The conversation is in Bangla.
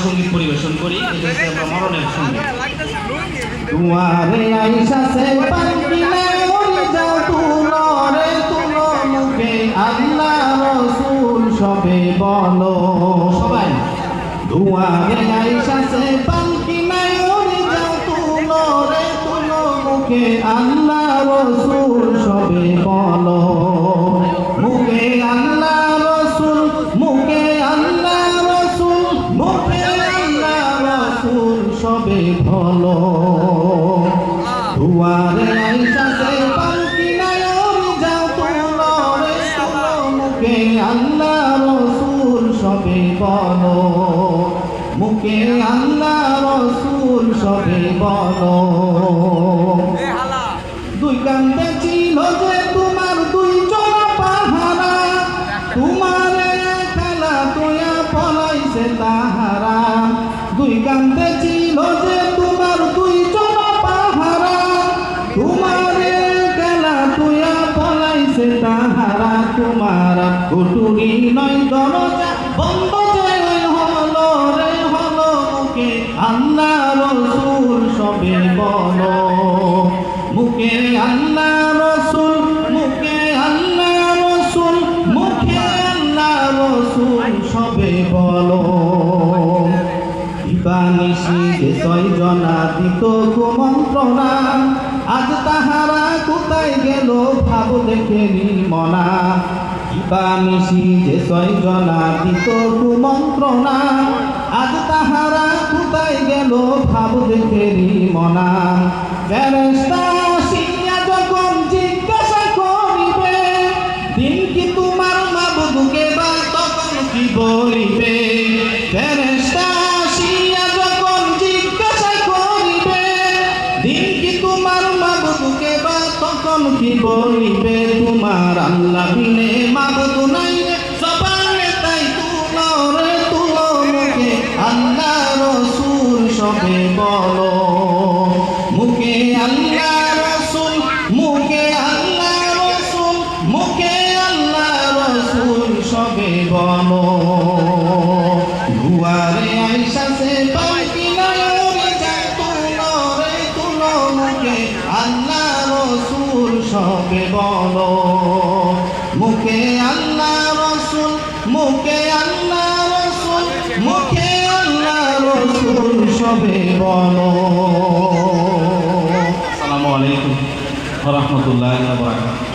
সঙ্গীত পরিবেশন করি, এটা হচ্ছে আমরা মরণের সঙ্গীত। দুয়ারে আইসা সে পাখিলে উড়ে যাও তুলো রে তুলো মুখে আল্লাহ রসুল সবে বলো সবাই দুয়ারে আইসা সে পাখিলে উড়ে যাও তুলো রে তুলো মুখে আল্লাহ রসুল সবে বলো মুখে আল্লাহ রসুল মুখে আল্লাহ রসুল মুখে আল্লাহ রসুল সবে বলো দুয়ারে আইসা সে পালকিনায় উড়ে যাও তুলো রে তুলো মুখে আল্লাহ রসুল সবে বলো মুখে আল্লাহ রসুল সবে বলো দুই কান্দে ছিল যে তোমার দুই চোরা পাহারা তোমার খেলা তুয়া পলাইছে তাহারা দুই কান্দে ছিল যে তোমার দুই চোরা পাহারা তোমার খেলা তুয়া পলাইছে তাহারা তোমার কুটুরি নয় দরজা বন্ধ যে হলো রে হলো মুখে আল্লাহ রসুল সবে বলো মুখে আল্লাহ রসুল মুখে আল্লাহ রসুল মুখে আল্লাহ রসুল সবে বলো দিবানিশি যে ছয়জনা দিত কুমন্ত্রণা আজ তাহারা কোথায় গেল ভাব দেখে নির্মনা দিবানিশি যে ছয়জনা দিত কুমন্ত্রণা আজ তাহারা কোথায় গেল ভাব দেখে নির্মনা ফেরেশতা আসিয়া যখন জিজ্ঞাসা করিবে দিন কি তোমার মাবুদকে বা তখন কি বলিবে ফেরেশতা আসিয়া যখন জিজ্ঞাসা করিবে দিন কি তোমার মাবুদকে বা তখন কি বলিবে তোমার আল্লাহ বিনে মাবুদ নাই রে সবাই তাই তুলো রে তুলো মুখে আল্লাহ রসুল সবে বলো মুখে আল্লাহ রসুল মুখে আল্লাহ রসুল মুখে আল্লাহ রসুল সবে বলো দুয়ারে আইসা সে পালকিনায় উড়ে যায় তুলো রে তুলো মুখে আল্লাহ রসুল সবে বলো মুখে আল্লাহ রসুল মুখে আল্লাহ রসুল মুখে আল্লাহ রসুল সবে বলো। আসসালামু আলাইকুম ওয়া রাহমাতুল্লাহি ওয়া বারাকাতুহু।